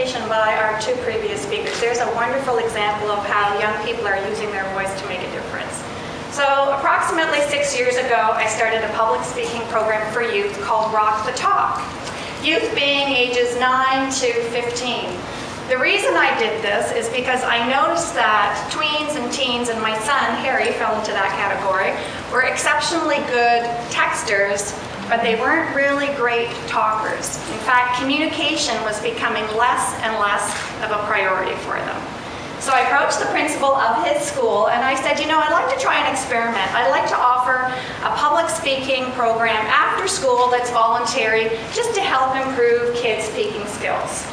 presentation by our two previous speakers, there's a wonderful example of how young people are using their voice to make a difference. So approximately 6 years ago, I started a public speaking program for youth called Rock the Talk. Youth being ages 9 to 15. The reason I did this is because I noticed that tweens and teens, and my son, Harry, fell into that category, were exceptionally good texters, but they weren't really great talkers. In fact, communication was becoming less and less of a priority for them. So I approached the principal of his school and I said, you know, I'd like to try an experiment. I'd like to offer a public speaking program after school that's voluntary, just to help improve kids' speaking skills.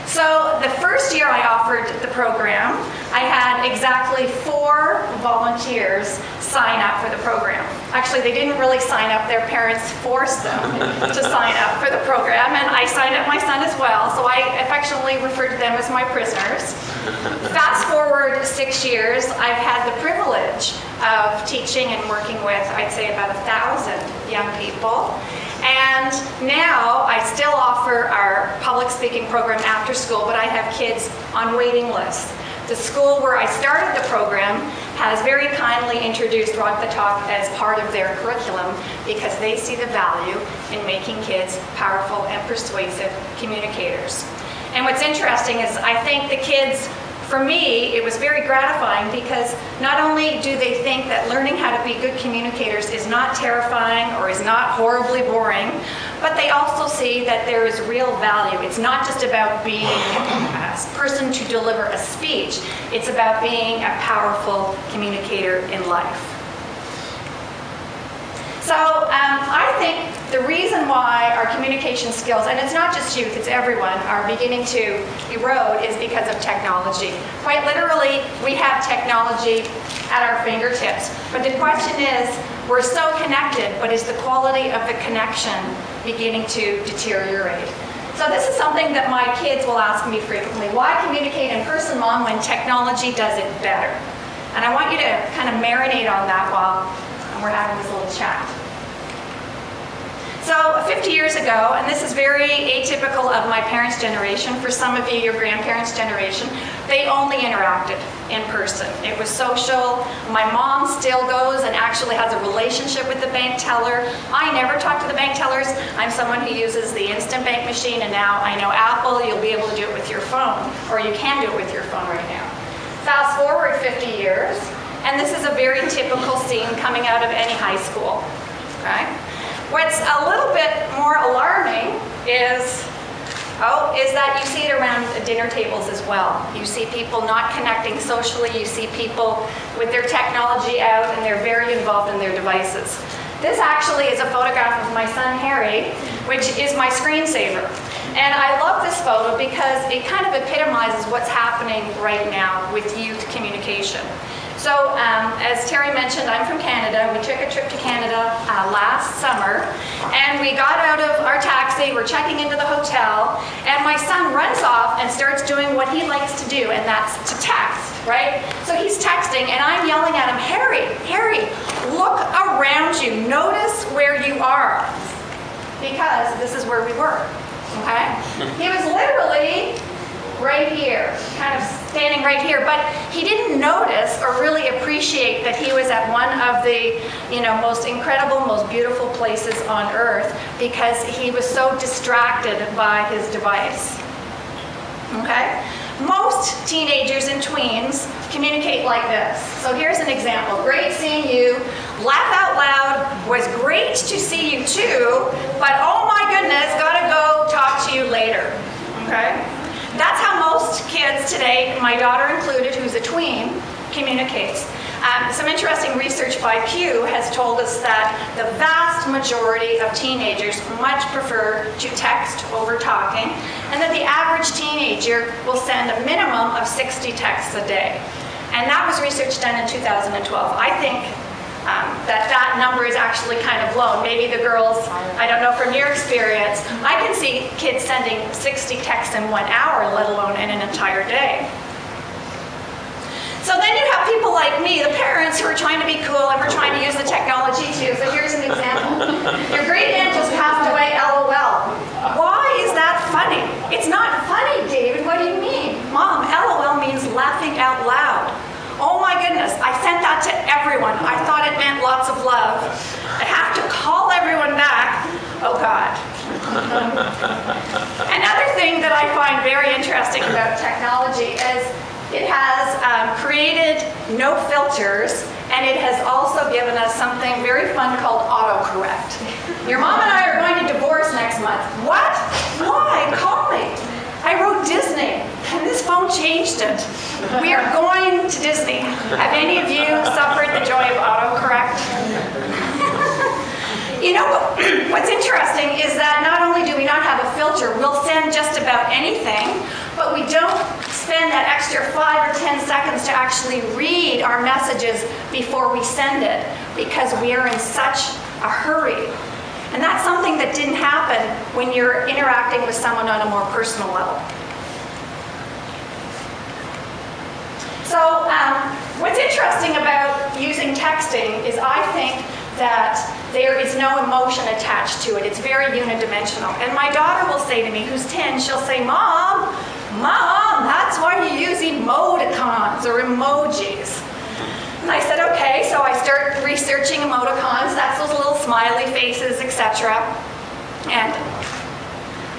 So the first year I offered the program, I had exactly 4 volunteers sign up for the program. Actually, they didn't really sign up, their parents forced them to sign up for the program, and I signed up my son as well, so I affectionately refer to them as my prisoners. Fast forward 6 years, I've had the privilege of teaching and working with, I'd say, about 1,000 young people. And now I still offer our public speaking program after school, but I have kids on waiting lists. The school where I started the program has very kindly introduced Rock the Talk as part of their curriculum because they see the value in making kids powerful and persuasive communicators. And what's interesting is I think the kids, for me, it was very gratifying because not only do they think that learning how to be good communicators is not terrifying or is not horribly boring, but they also see that there is real value. It's not just about being a person to deliver a speech, it's about being a powerful communicator in life. So I think the reason why our communication skills, and it's not just youth, it's everyone, are beginning to erode is because of technology. Quite literally, we have technology at our fingertips. But the question is, we're so connected, but is the quality of the connection beginning to deteriorate? So this is something that my kids will ask me frequently. Why communicate in person, Mom, when technology does it better? And I want you to kind of marinate on that while we're having this little chat. So 50 years ago, and this is very atypical of my parents' generation, for some of you, your grandparents' generation, they only interacted in person. It was social. My mom still goes and actually has a relationship with the bank teller. I never talk to the bank tellers. I'm someone who uses the instant bank machine, and now I know Apple, you'll be able to do it with your phone, or you can do it with your phone right now. Fast forward 50 years, and this is a very typical scene coming out of any high school. Okay? What's a little bit more alarming is that you see it around dinner tables as well. You see people not connecting socially. You see people with their technology out and they're very involved in their devices. This actually is a photograph of my son Harry, which is my screensaver. And I love this photo because it kind of epitomizes what's happening right now with youth communication. So as Terry mentioned, I'm from Canada. We took a trip to Canada last summer, and we got out of our taxi, we're checking into the hotel, and my son runs off and starts doing what he likes to do, and that's to text, right? So he's texting, and I'm yelling at him, Harry, look around you, notice where you are, because this is where we were, okay? He was literally right here, kind of standing right here, but he didn't notice or really appreciate that he was at one of the, most incredible, most beautiful places on earth because he was so distracted by his device. Okay? Most teenagers and tweens communicate like this. So here's an example. Great seeing you. Laugh out loud. Was great to see you too, but oh my goodness, gotta go talk to you later. Okay? That's how most kids today, my daughter included, who's a tween, communicates. Some interesting research by Pew has told us that the vast majority of teenagers much prefer to text over talking, and that the average teenager will send a minimum of 60 texts a day. And that was research done in 2012. I think that number is actually kind of low. Maybe the girls, I don't know from your experience, I can see kids sending 60 texts in 1 hour, let alone in an entire day. So then you have people like me, the parents, who are trying to be cool and we're trying to use the technology too. So here's an example. Your great aunt just passed away, LOL. Why is that funny? It's not funny, David. sent that to everyone. I thought it meant lots of love. I have to call everyone back. Oh God. Another thing that I find very interesting about technology is it has created no filters, and it has also given us something very fun called autocorrect. Your mom and I are going to divorce next month. What? Why? Call me. I wrote Disney, and this phone changed it. We are going to Disney. Have any of you suffered the joy of autocorrect? You know, what's interesting is that not only do we not have a filter, we'll send just about anything, but we don't spend that extra 5 or 10 seconds to actually read our messages before we send it, because we are in such a hurry. And that's something that didn't happen when you're interacting with someone on a more personal level. So what's interesting about using texting is I think that there is no emotion attached to it. It's very unidimensional. And my daughter will say to me, who's 10, she'll say, Mom, that's why you use emoticons or emojis. And I said, okay, so I start researching emoticons. That's those little smiley faces, etc. And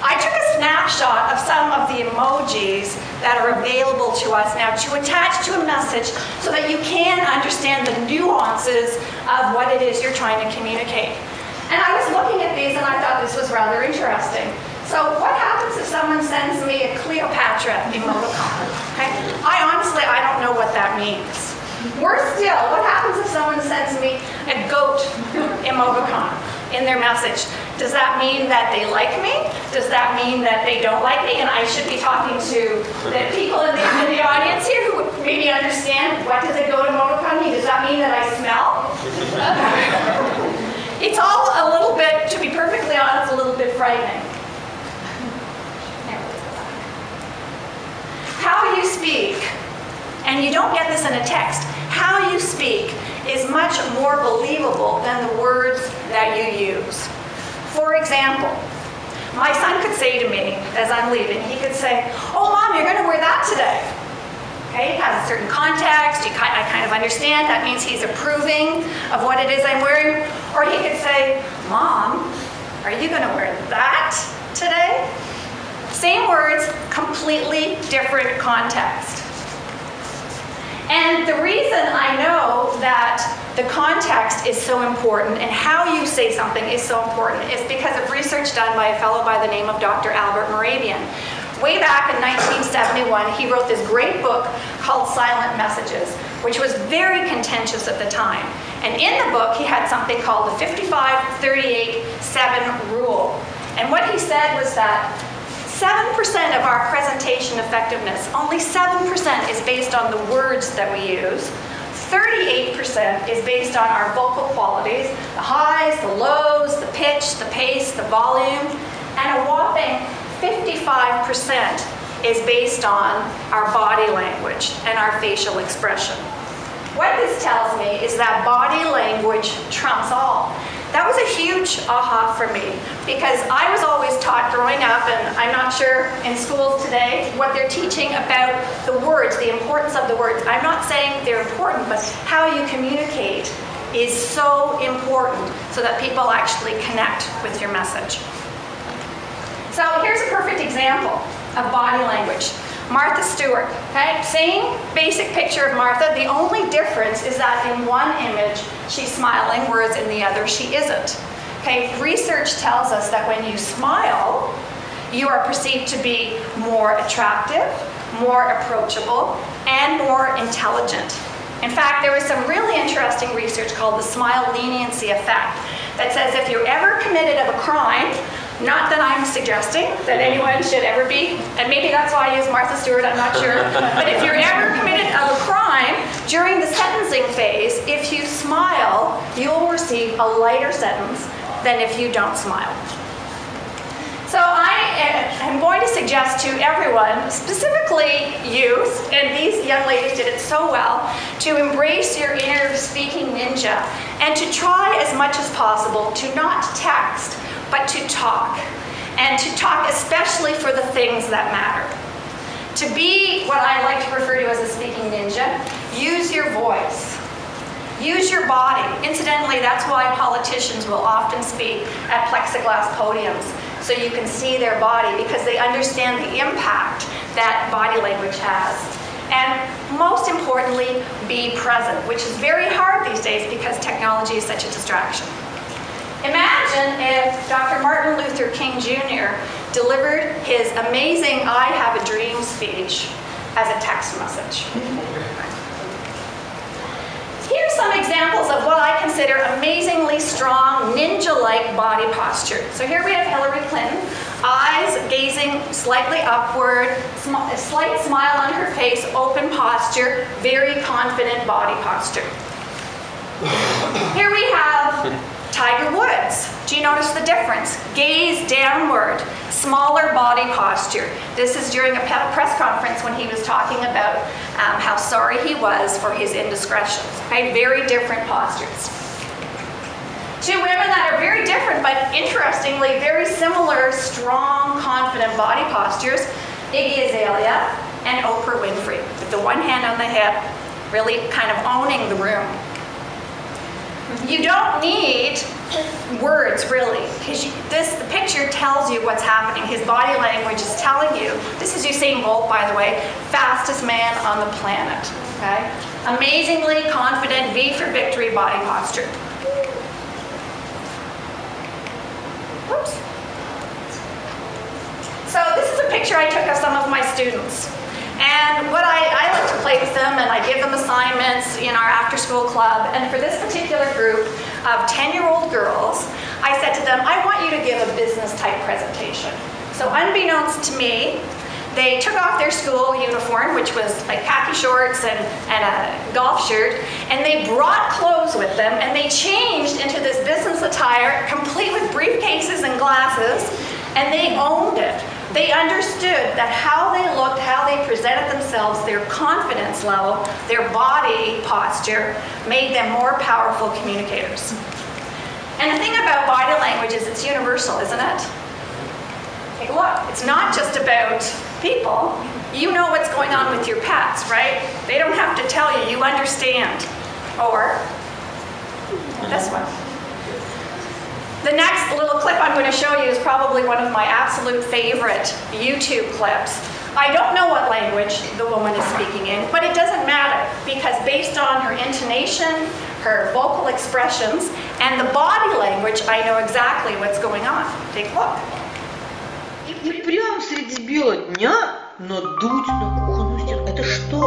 I took a snapshot of some of the emojis that are available to us now to attach to a message so that you can understand the nuances of what it is you're trying to communicate. And I was looking at these and I thought this was rather interesting. So what happens if someone sends me a Cleopatra emoticon? Okay? I don't know what that means. Worse still, what happens if someone sends me a goat emoticon in their message? Does that mean that they like me? Does that mean that they don't like me? And I should be talking to the people in the audience here who maybe understand, what does a goat emoticon mean? Does that mean that I smell? It's all a little bit, to be perfectly honest, a little bit frightening. How you speak, and you don't get this in a text, how you speak is much more believable than the words that you use. For example, my son could say to me as I'm leaving, he could say, oh Mom, you're going to wear that today. Okay, it has a certain context, I kind of understand, that means he's approving of what it is I'm wearing. Or he could say, Mom, are you going to wear that today? Same words, completely different context. And the reason I know that the context is so important and how you say something is so important is because of research done by a fellow by the name of Dr. Albert Moravian. Way back in 1971, he wrote this great book called Silent Messages, which was very contentious at the time. And in the book, he had something called the 55-38-7 rule. And what he said was that 7% of our presentation effectiveness, only 7% is based on the words that we use. 38% is based on our vocal qualities, the highs, the lows, the pitch, the pace, the volume, and a whopping 55% is based on our body language and our facial expression. What this tells me is that body language trumps all. That was a huge aha for me, because I was always taught growing up, and I'm not sure in schools today what they're teaching about the words, the importance of the words. I'm not saying they're important, but how you communicate is so important so that people actually connect with your message. So here's a perfect example of body language. Martha Stewart, okay? Same basic picture of Martha. The only difference is that in one image, she's smiling, whereas in the other, she isn't. Okay, research tells us that when you smile, you are perceived to be more attractive, more approachable, and more intelligent. In fact, there was some really interesting research called the smile leniency effect that says if you're ever committed of a crime, not that I'm suggesting that anyone should ever be, and maybe that's why I use Martha Stewart, I'm not sure, but if you're ever committed of a crime, during the sentencing phase, if you smile, you'll receive a lighter sentence than if you don't smile. So I am going to suggest to everyone, specifically youth, and these young ladies did it so well, to embrace your inner speaking ninja and to try as much as possible to not text, but to talk, and to talk especially for the things that matter. To be what I like to refer to as a speaking ninja, use your voice. Use your body. Incidentally, that's why politicians will often speak at plexiglass podiums, so you can see their body, because they understand the impact that body language has. And most importantly, be present, which is very hard these days because technology is such a distraction. Imagine if Dr. Martin Luther King Jr. delivered his amazing I Have a Dream speech as a text message. Here's some examples of what I consider amazingly strong, ninja-like body posture. So here we have Hillary Clinton, eyes gazing slightly upward, a slight smile on her face, open posture, very confident body posture. Here we have Tiger Woods. Do you notice the difference? Gaze downward, smaller body posture. This is during a press conference when he was talking about how sorry he was for his indiscretions. Okay? Very different postures. Two women that are very different, but interestingly very similar, strong, confident body postures. Iggy Azalea and Oprah Winfrey, with the one hand on the hip, really kind of owning the room. You don't need words, really, because the picture tells you what's happening. His body language is telling you. This is Usain Bolt, by the way, fastest man on the planet. Okay? Amazingly confident, V for victory body posture. Whoops. So this is a picture I took of some of my students. And what I like to play with them, and I give them assignments in our after-school club. And for this particular group of 10-year-old girls, I said to them, I want you to give a business-type presentation. So unbeknownst to me, they took off their school uniform, which was like khaki shorts and a golf shirt, and they brought clothes with them, and they changed into this business attire, complete with briefcases and glasses, and they owned it. They understood that how they looked, how they presented themselves, their confidence level, their body posture made them more powerful communicators. And the thing about body language is it's universal, isn't it? Take a look. It's not just about people. You know what's going on with your pets, right? They don't have to tell you. You understand. Or this one. The next little clip I'm going to show you is probably one of my absolute favorite YouTube clips. I don't know what language the woman is speaking in, but it doesn't matter, because based on her intonation, her vocal expressions, and the body language, I know exactly what's going on. Take a look. И прямо среди бела дня надуть на кухонную стену. Это что?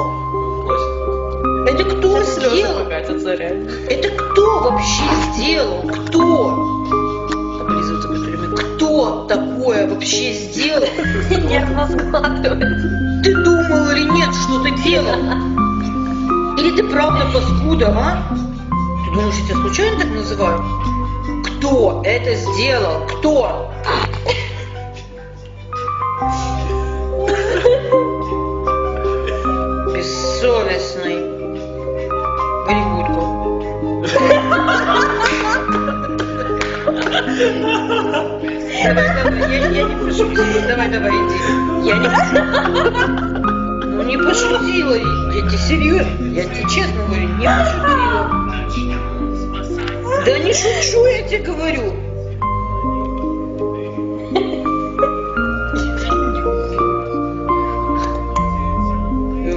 Это кто сделал? Это кто вообще сделал? Кто? Облизывается по-турецки. Кто такое вообще сделал? Нервно сглатывает. Ты думал или нет, что ты делал? Или ты правда паскуда, а? Ты думаешь, я тебя случайно так называю? Кто это сделал? Кто? Бессовестный. Голливудку. Давай, я не пошутила. Давай, иди. Я не пошутила. Ну не пошутила. Я тебе серьезно, я тебе честно говорю, не пошутила. Да не шучу, я тебе говорю.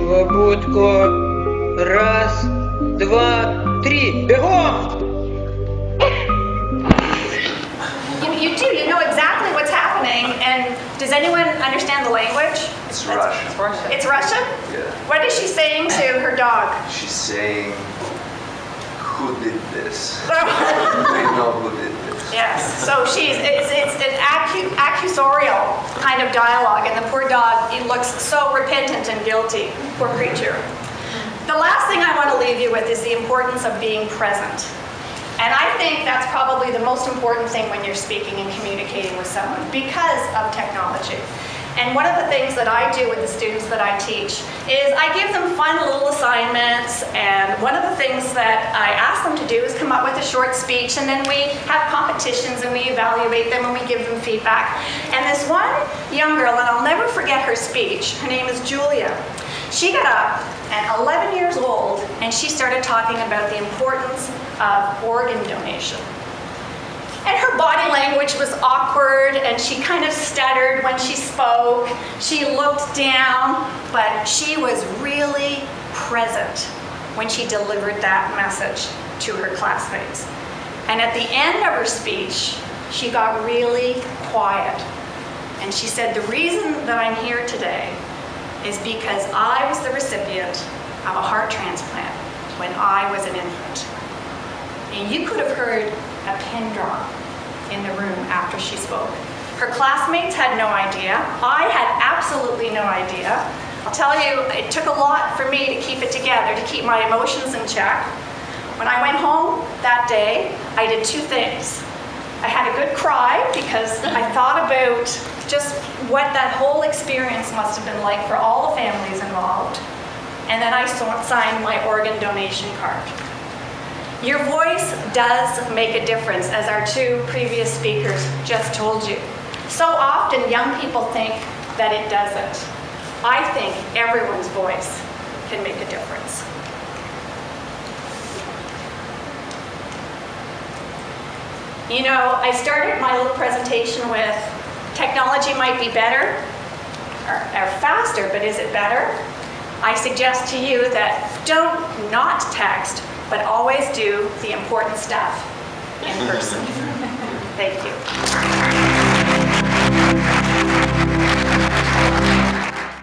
Лоботка. Раз, два, три. Бегом! You know exactly what's happening, and does anyone understand the language? It's Russian. It's Russian? Yeah. What is she saying to her dog? She's saying, who did this? They know who did this. Yes, so it's an accusorial kind of dialogue, and the poor dog, he looks so repentant and guilty, poor creature. The last thing I want to leave you with is the importance of being present. And I think that's probably the most important thing when you're speaking and communicating with someone because of technology. And one of the things that I do with the students that I teach is I give them fun little assignments, and one of the things that I ask them to do is come up with a short speech, and then we have competitions and we evaluate them and we give them feedback. And this one young girl, and I'll never forget her speech, her name is Julia. She got up at 11 years old and she started talking about the importance of organ donation. And her body language was awkward and she kind of stuttered when she spoke. She looked down, but she was really present when she delivered that message to her classmates. And at the end of her speech, she got really quiet. And she said, the reason that I'm here today is because I was the recipient of a heart transplant when I was an infant. And you could have heard a pin drop in the room after she spoke. Her classmates had no idea. I had absolutely no idea. I'll tell you, it took a lot for me to keep it together, to keep my emotions in check. When I went home that day, I did two things. I had a good cry because I thought about just what that whole experience must have been like for all the families involved. And then I signed my organ donation card. Your voice does make a difference, as our two previous speakers just told you. So often young people think that it doesn't. I think everyone's voice can make a difference. You know, I started my little presentation with technology might be better or faster, but is it better? I suggest to you that don't not text, but always do the important stuff in person. Thank you.